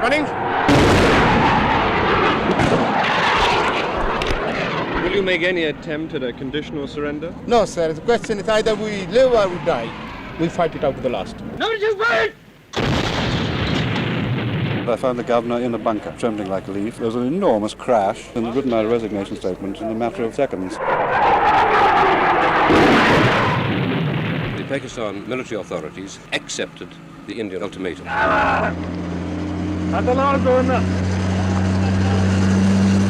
Running. Will you make any attempt at a conditional surrender? No, sir. The question is either we live or we die. We'll fight it out to the last. No, just wait! I found the governor in a bunker, trembling like a leaf. There was an enormous crash and written out a resignation statement in a matter of seconds. The Pakistan military authorities accepted the Indian ultimatum.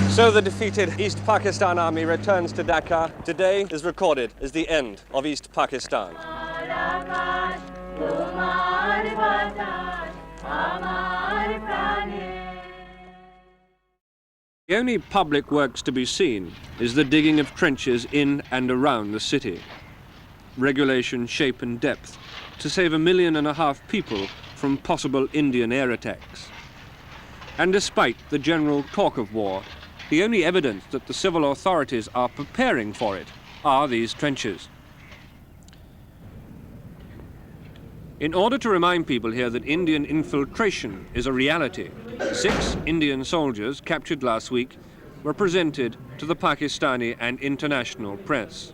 So the defeated East Pakistan Army returns to Dhaka. Today is recorded as the end of East Pakistan. The only public works to be seen is the digging of trenches in and around the city. Regulation, shape and depth to save 1.5 million people from possible Indian air attacks. And despite the general talk of war, the only evidence that the civil authorities are preparing for it are these trenches. In order to remind people here that Indian infiltration is a reality, 6 Indian soldiers captured last week were presented to the Pakistani and international press.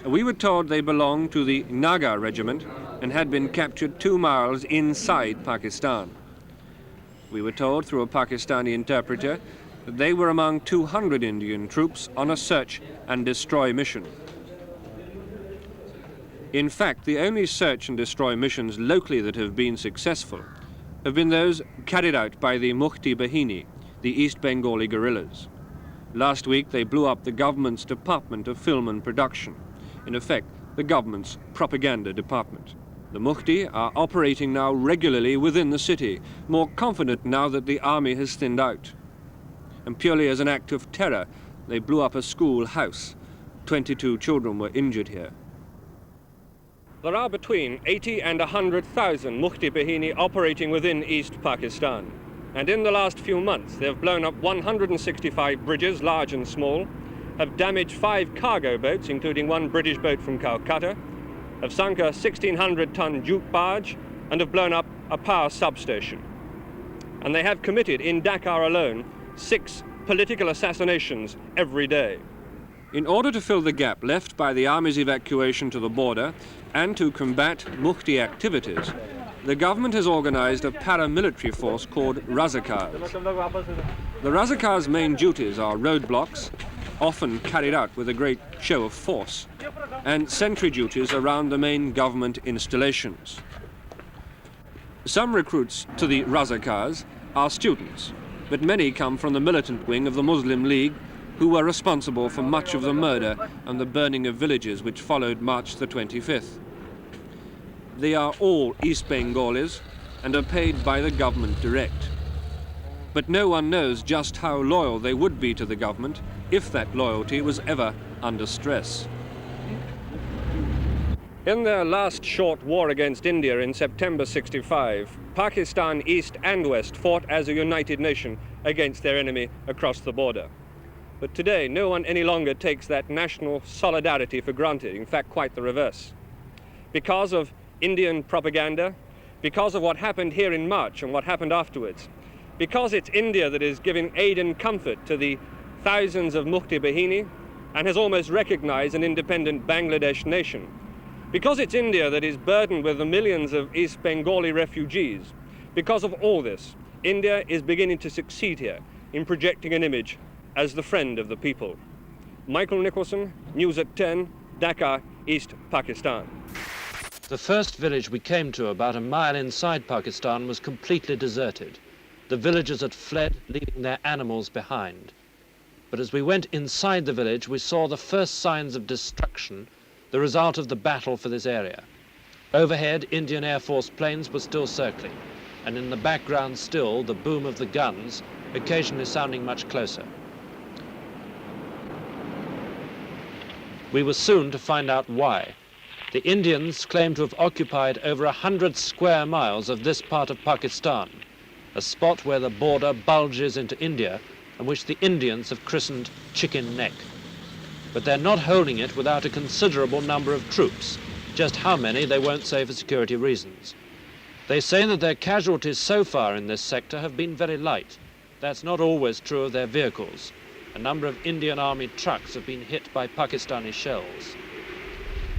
We were told they belonged to the Naga regiment and had been captured 2 miles inside Pakistan. We were told through a Pakistani interpreter that they were among 200 Indian troops on a search and destroy mission. In fact, the only search and destroy missions locally that have been successful have been those carried out by the Mukti Bahini, the East Bengali guerrillas. Last week, they blew up the government's Department of Film and Production, in effect, the government's propaganda department. The Mukti are operating now regularly within the city, more confident now that the army has thinned out. And purely as an act of terror, they blew up a school house. 22 children were injured here. There are between 80 and 100,000 Mukti Bahini operating within East Pakistan. And in the last few months, they have blown up 165 bridges, large and small, have damaged 5 cargo boats, including 1 British boat from Calcutta, have sunk a 1,600-ton jute barge, and have blown up a power substation. And they have committed, in Dhaka alone, 6 political assassinations every day. In order to fill the gap left by the army's evacuation to the border and to combat Mukti activities, the government has organized a paramilitary force called Razakars. The Razakars' main duties are roadblocks, often carried out with a great show of force, and sentry duties around the main government installations. Some recruits to the Razakars are students, but many come from the militant wing of the Muslim League, who were responsible for much of the murder and the burning of villages which followed March the 25th. They are all East Bengalis and are paid by the government direct. But no one knows just how loyal they would be to the government if that loyalty was ever under stress. In their last short war against India in September '65, Pakistan East and West fought as a united nation against their enemy across the border. But today, no one any longer takes that national solidarity for granted, in fact, quite the reverse. Because of Indian propaganda, because of what happened here in March and what happened afterwards, because it's India that is giving aid and comfort to the thousands of Mukti Bahini and has almost recognized an independent Bangladesh nation, because it's India that is burdened with the millions of East Bengali refugees, because of all this, India is beginning to succeed here in projecting an image as the friend of the people. Michael Nicholson, News at 10, Dhaka, East Pakistan. The first village we came to about a mile inside Pakistan was completely deserted. The villagers had fled, leaving their animals behind. But as we went inside the village, we saw the first signs of destruction, the result of the battle for this area. Overhead, Indian Air Force planes were still circling, and in the background still the boom of the guns, occasionally sounding much closer. We were soon to find out why. The Indians claim to have occupied over 100 square miles of this part of Pakistan, a spot where the border bulges into India and which the Indians have christened Chicken Neck. But they're not holding it without a considerable number of troops. Just how many, they won't say for security reasons. They say that their casualties so far in this sector have been very light. That's not always true of their vehicles. A number of Indian Army trucks have been hit by Pakistani shells.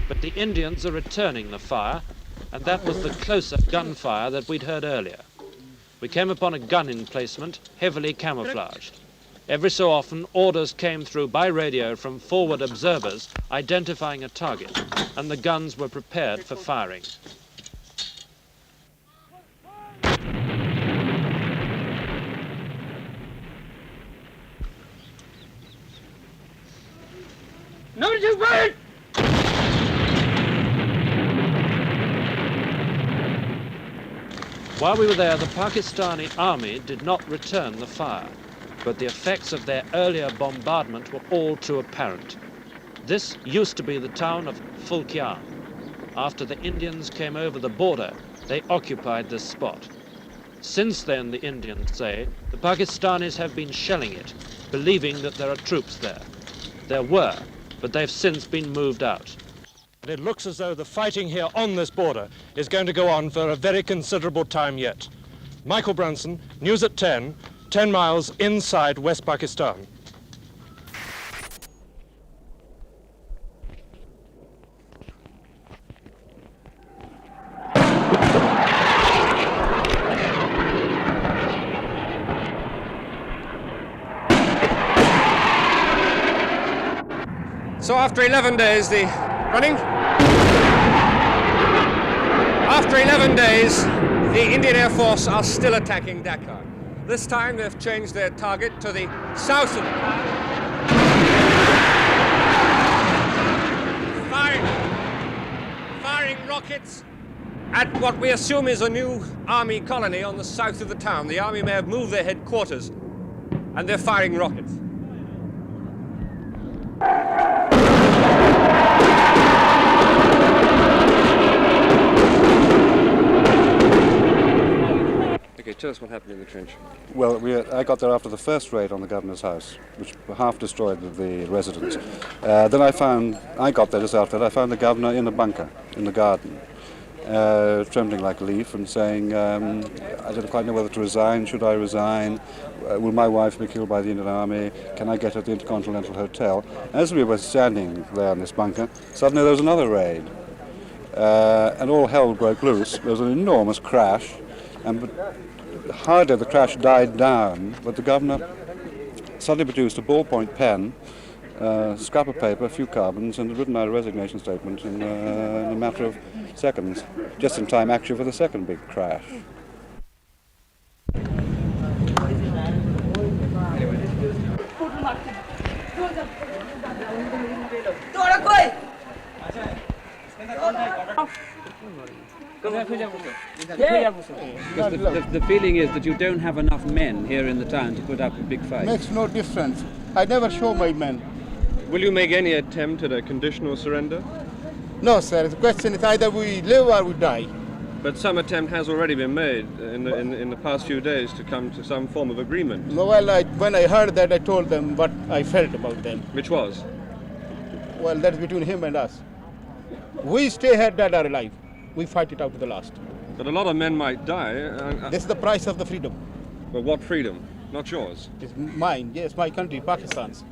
But the Indians are returning the fire, and that was the closer gunfire that we'd heard earlier. We came upon a gun emplacement, heavily camouflaged. Every so often, orders came through by radio from forward observers identifying a target, and the guns were prepared for firing. While we were there, the Pakistani army did not return the fire, but the effects of their earlier bombardment were all too apparent. This used to be the town of Fulkian. After the Indians came over the border, they occupied this spot. Since then, the Indians say, the Pakistanis have been shelling it, believing that there are troops there. There were, but they've since been moved out. It looks as though the fighting here on this border is going to go on for a very considerable time yet. Michael Brunson, News at 10 miles inside West Pakistan. So after 11 days, After 11 days, the Indian Air Force are still attacking Dhaka. This time they've changed their target to the south of the town. Firing rockets at what we assume is a new army colony on the south of the town. The army may have moved their headquarters, and they're firing rockets. Okay, tell us what happened in the trench. Well, I got there after the first raid on the governor's house, which half destroyed the residence. Then I got there just after that, I found the governor in a bunker in the garden, trembling like a leaf and saying, I don't quite know whether to resign, should I resign, will my wife be killed by the Indian Army, can I get at the Intercontinental Hotel? As we were standing there in this bunker, suddenly there was another raid, and all hell broke loose. There was an enormous crash, and hardly the crash died down, but the governor suddenly produced a ballpoint pen, scrap of paper, a few carbons, and had written out a resignation statement in a matter of seconds, just in time actually for the second big crash. The feeling is that you don't have enough men here in the town to put up a big fight. Makes no difference. I never show my men. Will you make any attempt at a conditional surrender? No, sir. The question is either we live or we die. But some attempt has already been made in the past few days to come to some form of agreement. No, well, when I heard that, I told them what I felt about them. Which was? Well, that's between him and us. We stay here dead or alive. We fight it out to the last. But a lot of men might die. This is the price of the freedom. But what freedom? Not yours. It's mine, yes, my country, Pakistan's.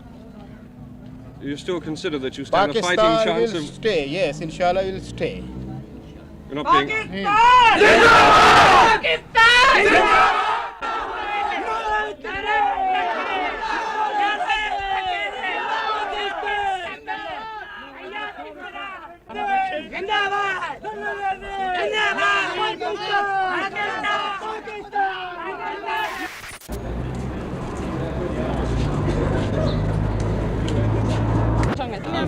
You still consider that you stand a fighting Pakistan chance will of... stay, yes, inshallah will stay. You're not being...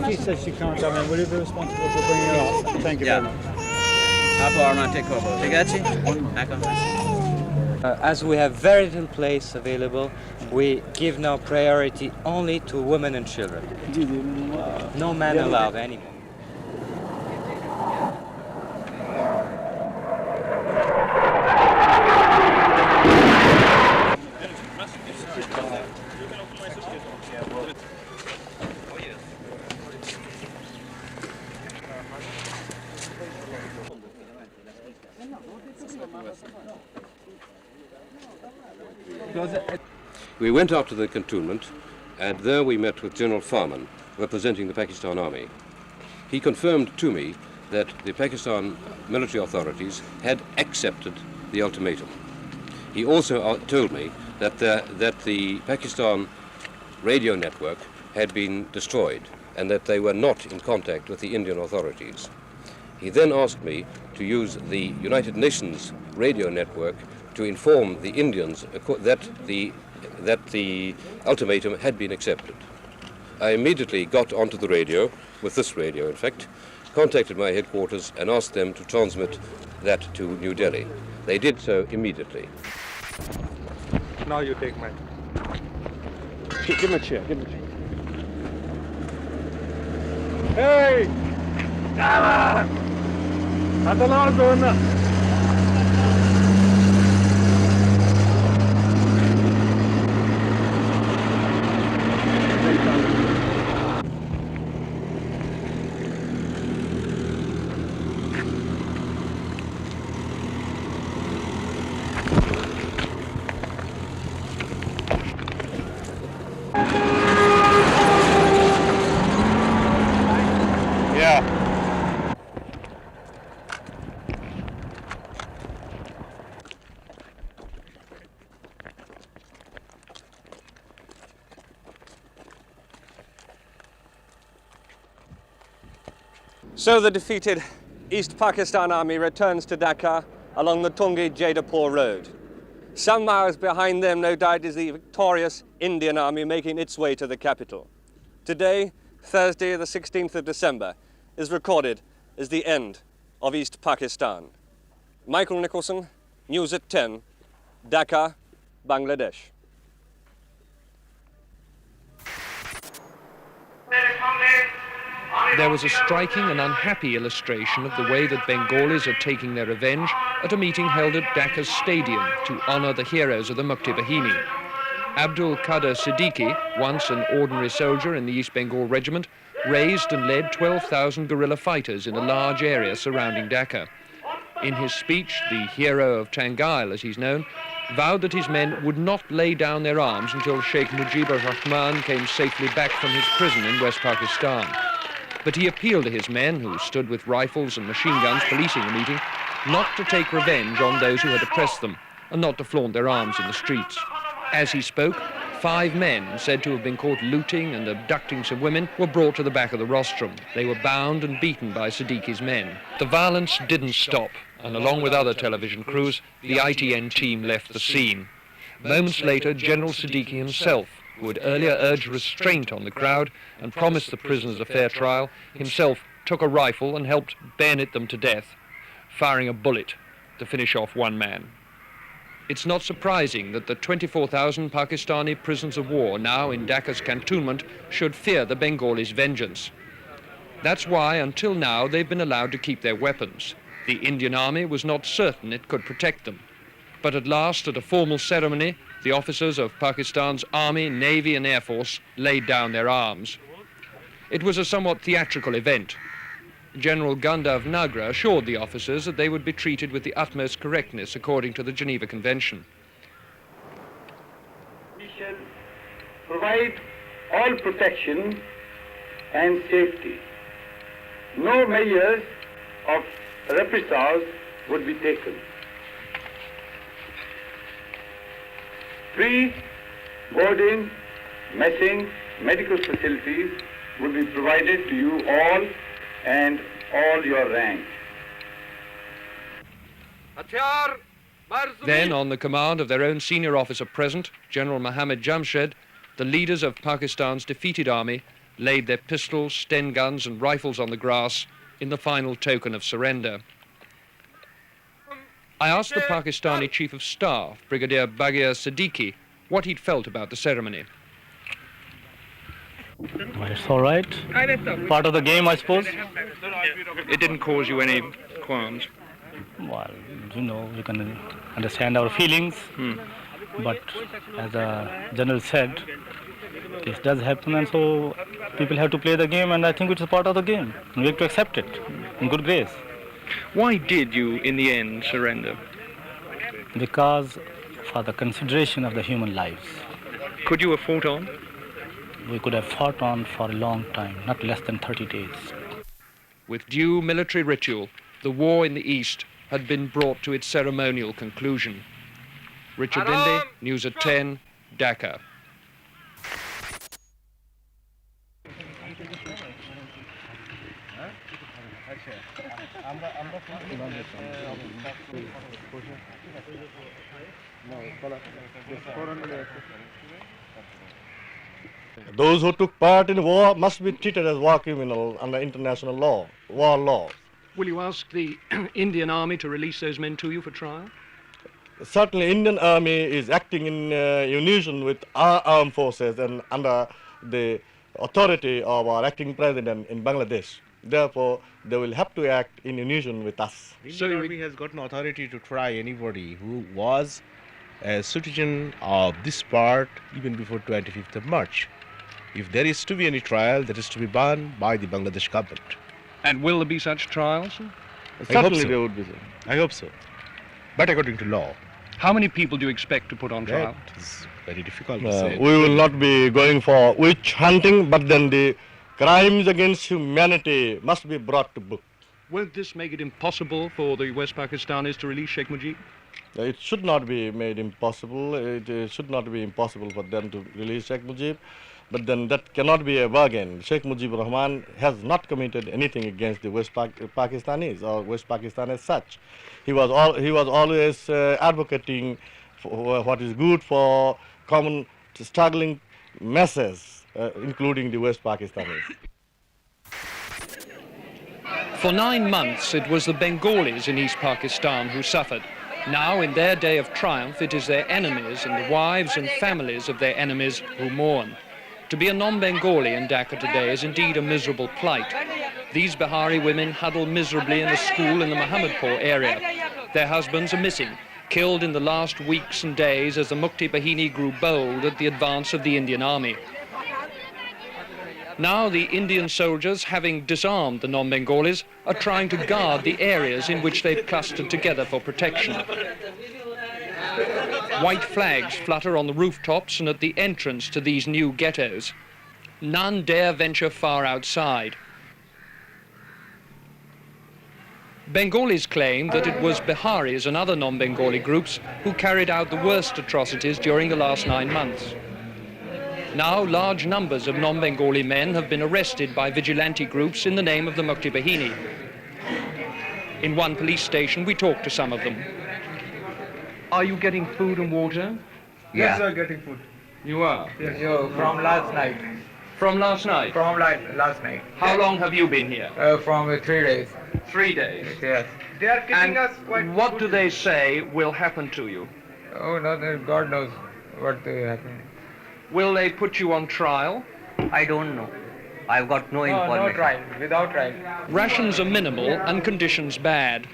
She says she can't come in. Will you be responsible for bringing her up? Thank you very much. As we have very little place available, we give now priority only to women and children. No men allowed anymore. We went out to the cantonment, and there we met with General Farman, representing the Pakistan Army. He confirmed to me that the Pakistan military authorities had accepted the ultimatum. He also told me that the Pakistan radio network had been destroyed and that they were not in contact with the Indian authorities. He then asked me to use the United Nations radio network to inform the Indians that the ultimatum had been accepted. I immediately got onto the radio, with this radio in fact, contacted my headquarters and asked them to transmit that to New Delhi. They did so immediately. Now you take mine. Give him a chair, give him a chair. Hey! Come on! So the defeated East Pakistan Army returns to Dhaka along the Tungi-Jaidapur road. Some miles behind them, no doubt, is the victorious Indian Army making its way to the capital. Today, Thursday, the 16th of December, is recorded as the end of East Pakistan. Michael Nicholson, News at 10, Dhaka, Bangladesh. There was a striking and unhappy illustration of the way that Bengalis are taking their revenge at a meeting held at Dhaka's stadium to honor the heroes of the Mukti Bahini. Abdul Qadir Siddiqui, once an ordinary soldier in the East Bengal Regiment, raised and led 12,000 guerrilla fighters in a large area surrounding Dhaka. In his speech, the hero of Tangail, as he's known, vowed that his men would not lay down their arms until Sheikh Mujibur Rahman came safely back from his prison in West Pakistan. But he appealed to his men, who stood with rifles and machine guns policing the meeting, not to take revenge on those who had oppressed them and not to flaunt their arms in the streets. As he spoke, 5 men, said to have been caught looting and abducting some women, were brought to the back of the rostrum. They were bound and beaten by Siddiqui's men. The violence didn't stop, and along with other television crews, the ITN team left the scene. Moments later, General Siddiqui himself, who had earlier urged restraint on the crowd and promised the prisoners a fair trial, himself took a rifle and helped bayonet them to death, firing a bullet to finish off one man. It's not surprising that the 24,000 Pakistani prisoners of war now in Dhaka's cantonment should fear the Bengalis' vengeance. That's why, until now, they've been allowed to keep their weapons. The Indian Army was not certain it could protect them. But at last, at a formal ceremony, the officers of Pakistan's Army, Navy and Air Force laid down their arms. It was a somewhat theatrical event. General Gandharv Nagra assured the officers that they would be treated with the utmost correctness according to the Geneva Convention. We shall provide all protection and safety. No measures of reprisals would be taken. Free boarding, messing, medical facilities will be provided to you all and all your rank. Then, on the command of their own senior officer present, General Mohammad Jamshed, the leaders of Pakistan's defeated army laid their pistols, Sten guns and rifles on the grass in the final token of surrender. I asked the Pakistani Chief of Staff, Brigadier Baghir Siddiqui, what he'd felt about the ceremony. Well, it's all right. Part of the game, I suppose. It didn't cause you any qualms? Well, you know, you can understand our feelings. But as the General said, this does happen, and so people have to play the game, and I think it's a part of the game. We have to accept it in good grace. Why did you, in the end, surrender? because for the consideration of the human lives. Could you have fought on? We could have fought on for a long time, not less than 30 days. With due military ritual, the war in the East had been brought to its ceremonial conclusion. Richard Linde, News at 10, Dhaka. Those who took part in the war must be treated as war criminals under international law, war laws. Will you ask the Indian Army to release those men to you for trial? Certainly, Indian Army is acting in unison with our armed forces and under the authority of our acting president in Bangladesh. Therefore, they will have to act in unison with us. The Indian Army has got an authority to try anybody who was a citizen of this part even before 25th of March. If there is to be any trial, that is to be done by the Bangladesh government. And will there be such trials? Certainly there would be. I hope so. But according to law. How many people do you expect to put on trial? That is very difficult to say. We will not be going for witch hunting, but then the crimes against humanity must be brought to book. Won't this make it impossible for the West Pakistanis to release Sheikh Mujib? It should not be made impossible. It should not be impossible for them to release Sheikh Mujib. But then that cannot be a bargain. Sheikh Mujibur Rahman has not committed anything against the West Pakistanis or West Pakistan as such. He was always advocating for what is good for common struggling masses, including the West Pakistanis. For 9 months, it was the Bengalis in East Pakistan who suffered. Now, in their day of triumph, it is their enemies and the wives and families of their enemies who mourn. To be a non-Bengali in Dhaka today is indeed a miserable plight. These Bihari women huddle miserably in a school in the Mohammadpur area. Their husbands are missing, killed in the last weeks and days as the Mukti Bahini grew bold at the advance of the Indian Army. Now the Indian soldiers, having disarmed the non-Bengalis, are trying to guard the areas in which they've clustered together for protection. White flags flutter on the rooftops and at the entrance to these new ghettos. None dare venture far outside. Bengalis claim that it was Biharis and other non-Bengali groups who carried out the worst atrocities during the last 9 months. Now large numbers of non-Bengali men have been arrested by vigilante groups in the name of the Mukti Bahini. In one police station we talked to some of them. Are you getting food and water? Yes, sir, getting food. You are? Yes, from last night. From last night? From last night. How long have you been here? From 3 days. 3 days? Yes. They are keeping us quite... What do they say will happen to you? Oh, no, God knows what will happen. Will they put you on trial? I don't know. I've got no information. No trial, without trial. Rations are minimal and conditions bad.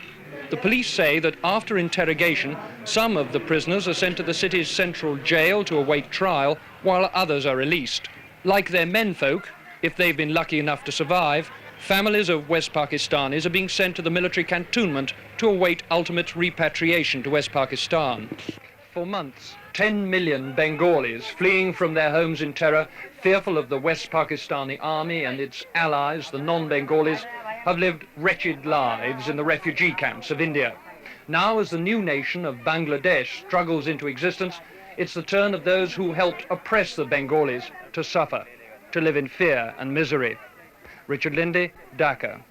The police say that after interrogation, some of the prisoners are sent to the city's central jail to await trial, while others are released. Like their menfolk, if they've been lucky enough to survive, families of West Pakistanis are being sent to the military cantonment to await ultimate repatriation to West Pakistan. For months, 10 million Bengalis fleeing from their homes in terror, fearful of the West Pakistani army and its allies, the non-Bengalis, have lived wretched lives in the refugee camps of India. Now, as the new nation of Bangladesh struggles into existence, it's the turn of those who helped oppress the Bengalis to suffer, to live in fear and misery. Richard Linde, Dhaka.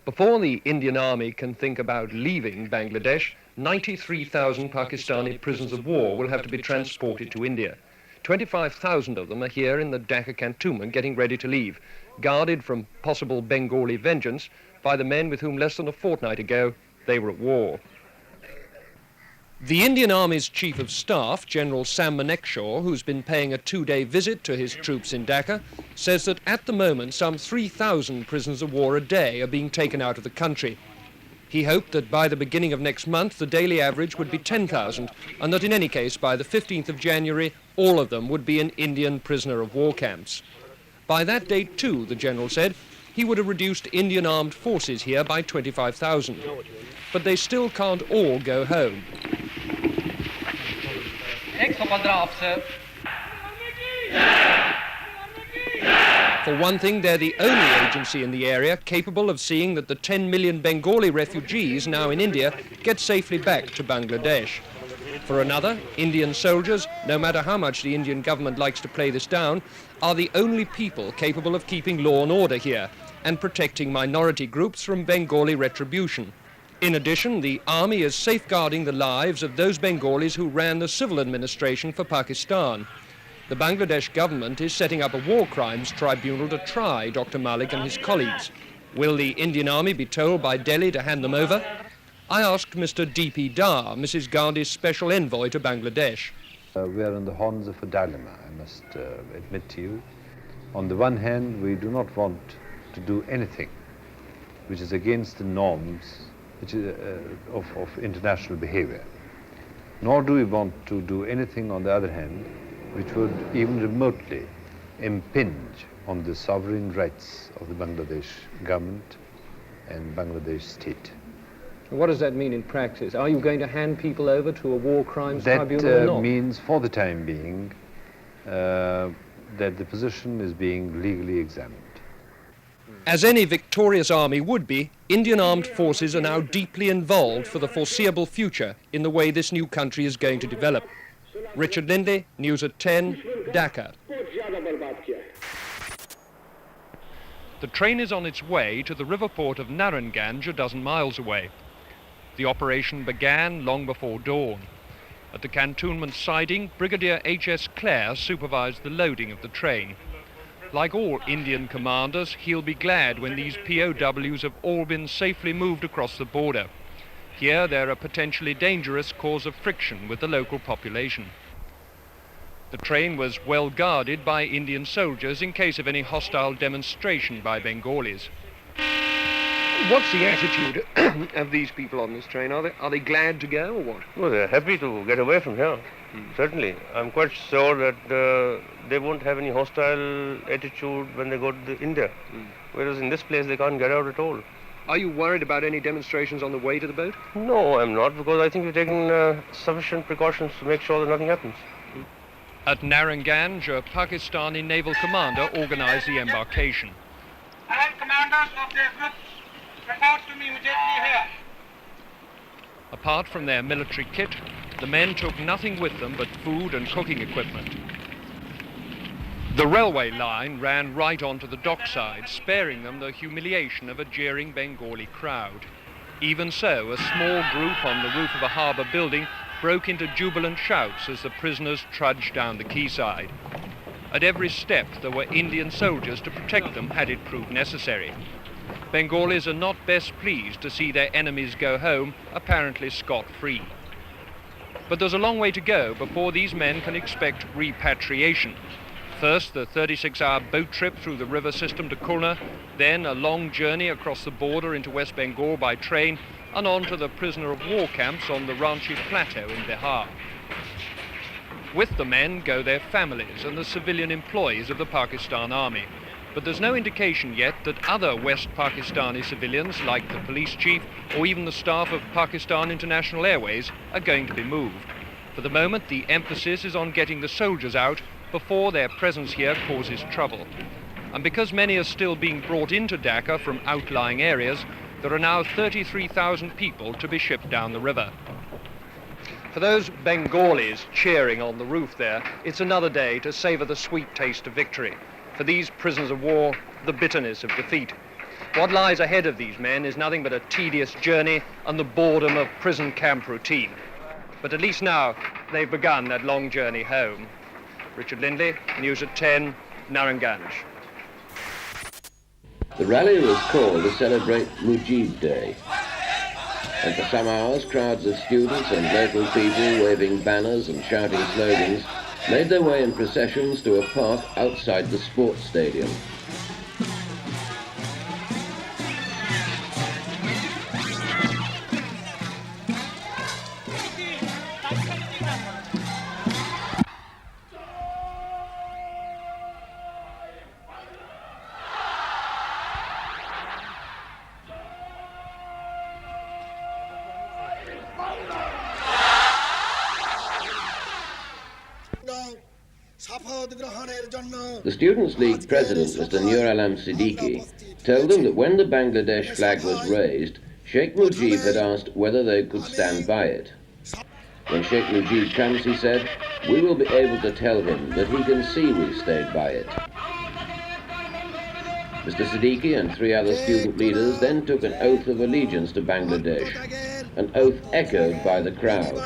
Before the Indian Army can think about leaving Bangladesh, 93,000 Pakistani prisoners of war will have to be transported to India. 25,000 of them are here in the Dhaka cantonment getting ready to leave, guarded from possible Bengali vengeance by the men with whom less than a fortnight ago they were at war. The Indian Army's Chief of Staff, General Sam Manekshaw, who's been paying a 2-day visit to his troops in Dhaka, says that at the moment some 3,000 prisoners of war a day are being taken out of the country. He hoped that by the beginning of next month the daily average would be 10,000 and that in any case by the 15th of January all of them would be in Indian prisoner of war camps. By that date too, the General said, he would have reduced Indian armed forces here by 25,000. But they still can't all go home. For one thing, they're the only agency in the area capable of seeing that the 10 million Bengali refugees now in India get safely back to Bangladesh. For another, Indian soldiers, no matter how much the Indian government likes to play this down, are the only people capable of keeping law and order here and protecting minority groups from Bengali retribution. In addition, the army is safeguarding the lives of those Bengalis who ran the civil administration for Pakistan. The Bangladesh government is setting up a war crimes tribunal to try Dr. Malik and his colleagues. Will the Indian army be told by Delhi to hand them over? I asked Mr. D.P. Dar, Mrs. Gandhi's special envoy to Bangladesh. We are on the horns of a dilemma, I must admit to you. On the one hand, we do not want to do anything which is against the norms of international behavior. Nor do we want to do anything, on the other hand, which would even remotely impinge on the sovereign rights of the Bangladesh government and Bangladesh state. What does that mean in practice? Are you going to hand people over to a war crimes tribunal or not? That means, for the time being, that the position is being legally examined. As any victorious army would be, Indian armed forces are now deeply involved for the foreseeable future in the way this new country is going to develop. Richard Lindley, News at 10, Dhaka. The train is on its way to the river port of Narayanganj, a dozen miles away. The operation began long before dawn. At the cantonment siding, Brigadier H.S. Clare supervised the loading of the train. Like all Indian commanders, he'll be glad when these POWs have all been safely moved across the border. Here they're a potentially dangerous cause of friction with the local population. The train was well guarded by Indian soldiers in case of any hostile demonstration by Bengalis. What's the attitude of these people on this train? Are they glad to go or what? Well, they're happy to get away from here, certainly. I'm quite sure that they won't have any hostile attitude when they go to India, whereas in this place they can't get out at all. Are you worried about any demonstrations on the way to the boat? No, I'm not, because I think we've taken sufficient precautions to make sure that nothing happens. At Narayanganj, a Pakistani naval commander organized the embarkation. All commanders of their groups report to me immediately here. Apart from their military kit, the men took nothing with them but food and cooking equipment. The railway line ran right onto the dockside, sparing them the humiliation of a jeering Bengali crowd. Even so, a small group on the roof of a harbour building broke into jubilant shouts as the prisoners trudged down the quayside. At every step there were Indian soldiers to protect them had it proved necessary. Bengalis are not best pleased to see their enemies go home apparently scot-free. But there's a long way to go before these men can expect repatriation. First, the 36-hour boat trip through the river system to Khulna, then a long journey across the border into West Bengal by train, and on to the prisoner of war camps on the Ranchi Plateau in Bihar. With the men go their families and the civilian employees of the Pakistan Army. But there's no indication yet that other West Pakistani civilians, like the police chief or even the staff of Pakistan International Airways, are going to be moved. For the moment, the emphasis is on getting the soldiers out before their presence here causes trouble. And because many are still being brought into Dhaka from outlying areas, there are now 33,000 people to be shipped down the river. For those Bengalis cheering on the roof there, it's another day to savour the sweet taste of victory. For these prisoners of war, the bitterness of defeat. What lies ahead of these men is nothing but a tedious journey and the boredom of prison camp routine. But at least now, they've begun that long journey home. Richard Lindley, News at 10, Narayanganj. The rally was called to celebrate Mujib Day. And for some hours, crowds of students and local people waving banners and shouting slogans made their way in processions to a park outside the sports stadium. The Students' League president, Mr. Nur Alam Siddiqui, told them that when the Bangladesh flag was raised, Sheikh Mujib had asked whether they could stand by it. When Sheikh Mujib comes, he said, we will be able to tell him that he can see we've stayed by it. Mr. Siddiqui and 3 other student leaders then took an oath of allegiance to Bangladesh, an oath echoed by the crowd.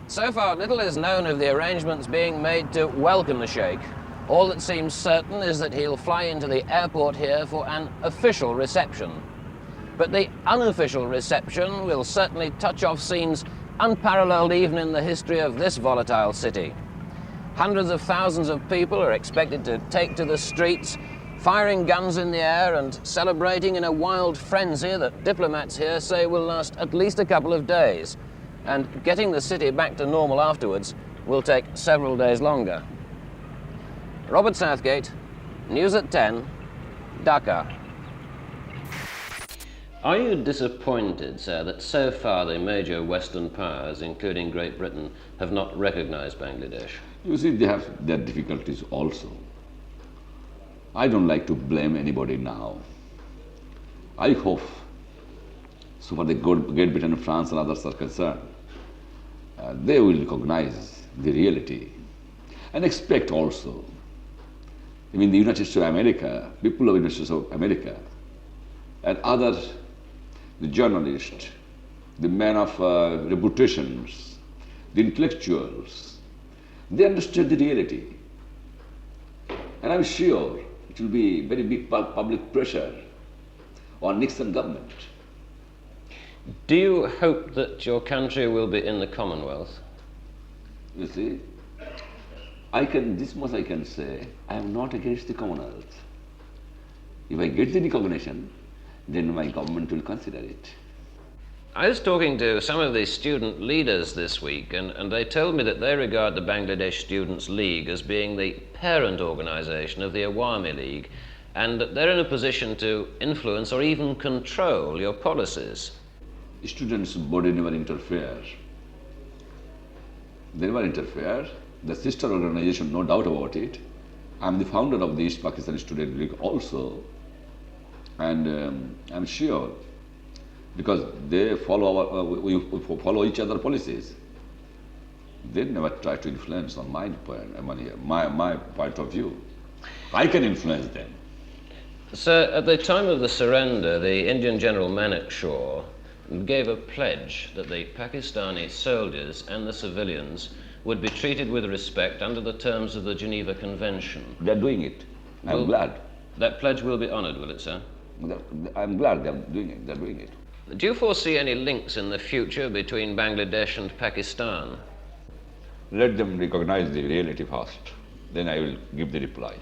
So far, little is known of the arrangements being made to welcome the Sheikh. All that seems certain is that he'll fly into the airport here for an official reception. But the unofficial reception will certainly touch off scenes unparalleled even in the history of this volatile city. Hundreds of thousands of people are expected to take to the streets, firing guns in the air and celebrating in a wild frenzy that diplomats here say will last at least a couple of days. And getting the city back to normal afterwards will take several days longer. Robert Southgate, News at 10, Dhaka. Are you disappointed, sir, that so far the major Western powers, including Great Britain, have not recognized Bangladesh? You see, they have their difficulties also. I don't like to blame anybody now. I hope, so far the Great Britain, France and others are concerned, they will recognize the reality and expect also. I mean, the United States of America, people of the United States of America, and other, the journalists, the men of reputations, the intellectuals, they understand the reality. And I'm sure it will be very big public pressure on Nixon government. Do you hope that your country will be in the Commonwealth? You see, this much I can say, I am not against the Commonwealth. If I get the recognition, then my government will consider it. I was talking to some of the student leaders this week, and they told me that they regard the Bangladesh Students' League as being the parent organization of the Awami League, and that they're in a position to influence or even control your policies. Students' body never interfere. They never interfere. The sister organization, no doubt about it. I'm the founder of the East Pakistan Student League also, and I'm sure, because they follow we follow each other's policies. They never try to influence on my point of view. I can influence them. Sir, at the time of the surrender, the Indian General Manek Shaw gave a pledge that the Pakistani soldiers and the civilians would be treated with respect under the terms of the Geneva Convention. They're doing it. I'm glad. That pledge will be honored, will it, sir? I'm glad they're doing it. They're doing it. Do you foresee any links in the future between Bangladesh and Pakistan? Let them recognize the reality first. Then I will give the reply.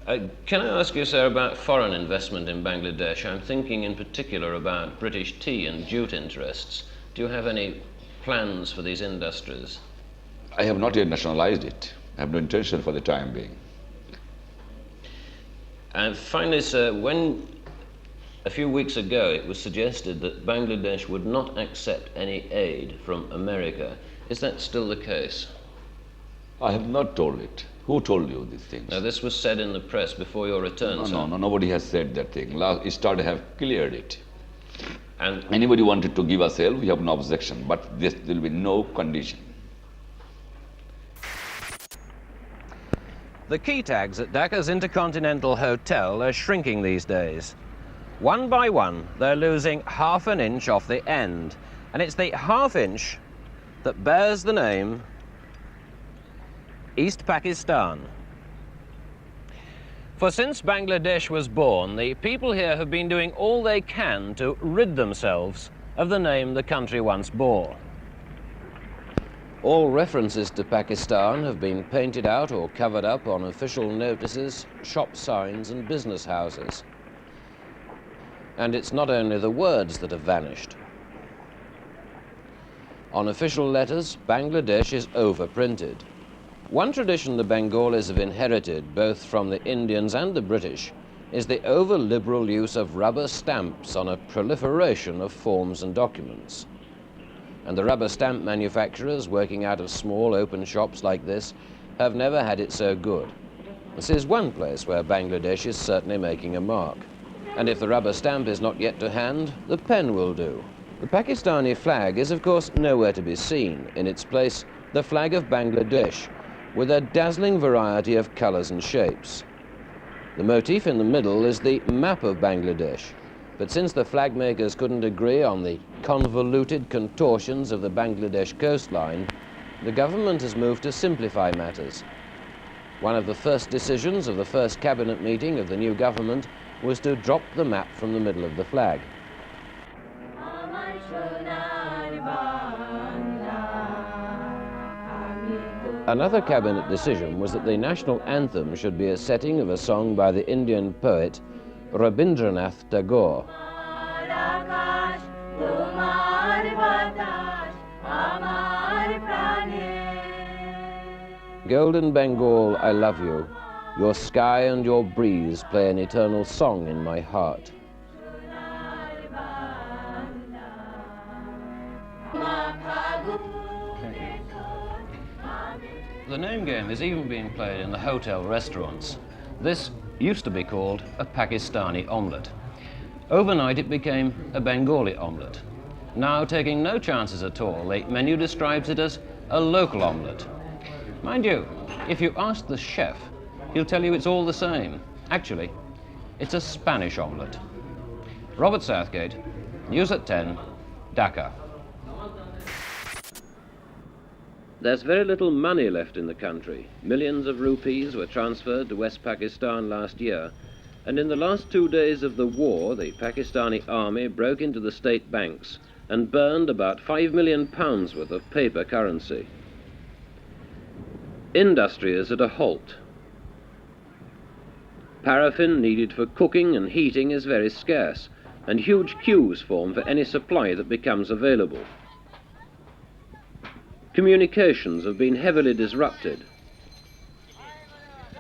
Can I ask you, sir, about foreign investment in Bangladesh? I'm thinking in particular about British tea and jute interests. Do you have any plans for these industries? I have not yet nationalized it. I have no intention for the time being. And finally, sir, when a few weeks ago it was suggested that Bangladesh would not accept any aid from America, is that still the case? I have not told it. Who told you these things? Now, this was said in the press before your return, sir. No, nobody has said that thing. Eastard have cleared it. And anybody wanted to give us help, we have no objection, but there will be no condition. The key tags at Dhaka's Intercontinental Hotel are shrinking these days. One by one, they're losing half an inch off the end. And it's the half inch that bears the name East Pakistan. For since Bangladesh was born, the people here have been doing all they can to rid themselves of the name the country once bore. All references to Pakistan have been painted out or covered up on official notices, shop signs and business houses. And it's not only the words that have vanished. On official letters, Bangladesh is overprinted. One tradition the Bengalis have inherited, both from the Indians and the British, is the over-liberal use of rubber stamps on a proliferation of forms and documents. And the rubber stamp manufacturers working out of small open shops like this have never had it so good. This is one place where Bangladesh is certainly making a mark. And if the rubber stamp is not yet to hand, the pen will do. The Pakistani flag is of course nowhere to be seen. In its place, the flag of Bangladesh, with a dazzling variety of colours and shapes. The motif in the middle is the map of Bangladesh, but since the flag makers couldn't agree on the convoluted contortions of the Bangladesh coastline, the government has moved to simplify matters. One of the first decisions of the first cabinet meeting of the new government was to drop the map from the middle of the flag. Another cabinet decision was that the national anthem should be a setting of a song by the Indian poet Rabindranath Tagore. Golden Bengal, I love you. Your sky and your breeze play an eternal song in my heart. The name game is even being played in the hotel restaurants. This used to be called a Pakistani omelette. Overnight it became a Bengali omelette. Now, taking no chances at all, the menu describes it as a local omelette. Mind you, if you ask the chef, he'll tell you it's all the same. Actually, it's a Spanish omelette. Robert Southgate, News at 10, Dhaka. There's very little money left in the country. Millions of rupees were transferred to West Pakistan last year, and in the last 2 days of the war, the Pakistani army broke into the state banks and burned about £5 million worth of paper currency. Industry is at a halt. Paraffin needed for cooking and heating is very scarce, and huge queues form for any supply that becomes available. Communications have been heavily disrupted.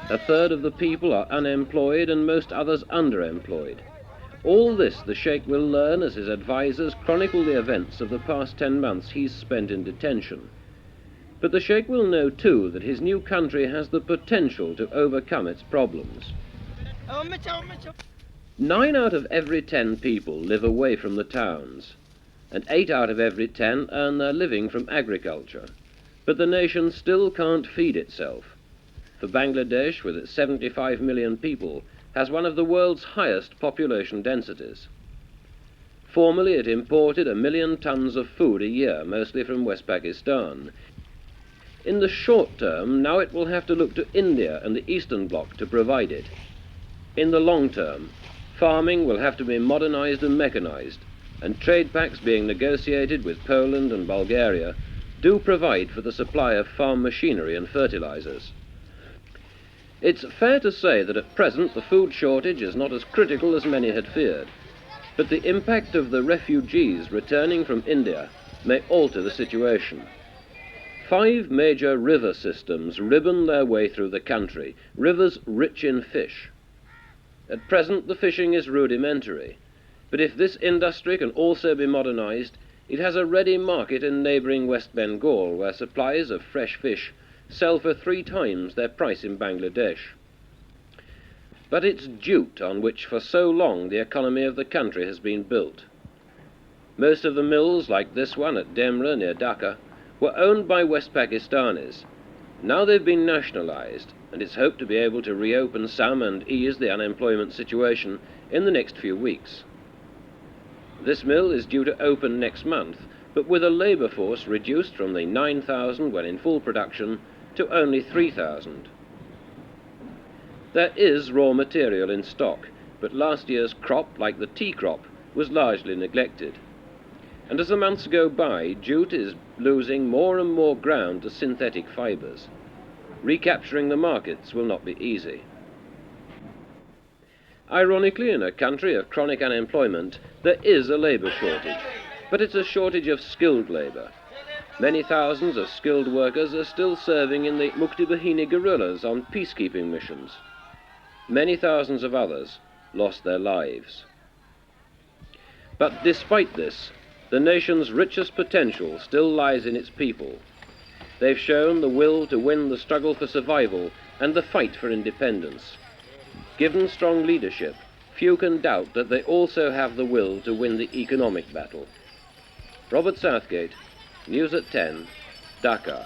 A third of the people are unemployed and most others underemployed. All this the Sheikh will learn as his advisors chronicle the events of the past 10 months he's spent in detention. But the Sheikh will know too that his new country has the potential to overcome its problems. 9 out of every 10 people live away from the towns, and 8 out of every 10 earn their living from agriculture. But the nation still can't feed itself. For Bangladesh, with its 75 million people, has one of the world's highest population densities. Formerly it imported 1 million tons of food a year, mostly from West Pakistan. In the short term, now it will have to look to India and the Eastern Bloc to provide it. In the long term, farming will have to be modernized and mechanized, and trade pacts being negotiated with Poland and Bulgaria do provide for the supply of farm machinery and fertilizers. It's fair to say that at present the food shortage is not as critical as many had feared, but the impact of the refugees returning from India may alter the situation. 5 major river systems ribbon their way through the country, rivers rich in fish. At present the fishing is rudimentary, but if this industry can also be modernized, it has a ready market in neighboring West Bengal, where supplies of fresh fish sell for 3 times their price in Bangladesh. But it's jute on which for so long the economy of the country has been built. Most of the mills, like this one at Demra near Dhaka, were owned by West Pakistanis. Now they've been nationalized, and it's hoped to be able to reopen some and ease the unemployment situation in the next few weeks. This mill is due to open next month, but with a labour force reduced from the 9,000 when in full production to only 3,000. There is raw material in stock, but last year's crop, like the tea crop, was largely neglected. And as the months go by, jute is losing more and more ground to synthetic fibres. Recapturing the markets will not be easy. Ironically, in a country of chronic unemployment, there is a labour shortage, but it's a shortage of skilled labour. Many thousands of skilled workers are still serving in the Mukti Bahini guerrillas on peacekeeping missions. Many thousands of others lost their lives. But despite this, the nation's richest potential still lies in its people. They've shown the will to win the struggle for survival and the fight for independence. Given strong leadership, few can doubt that they also have the will to win the economic battle. Robert Southgate, News at 10, Dhaka.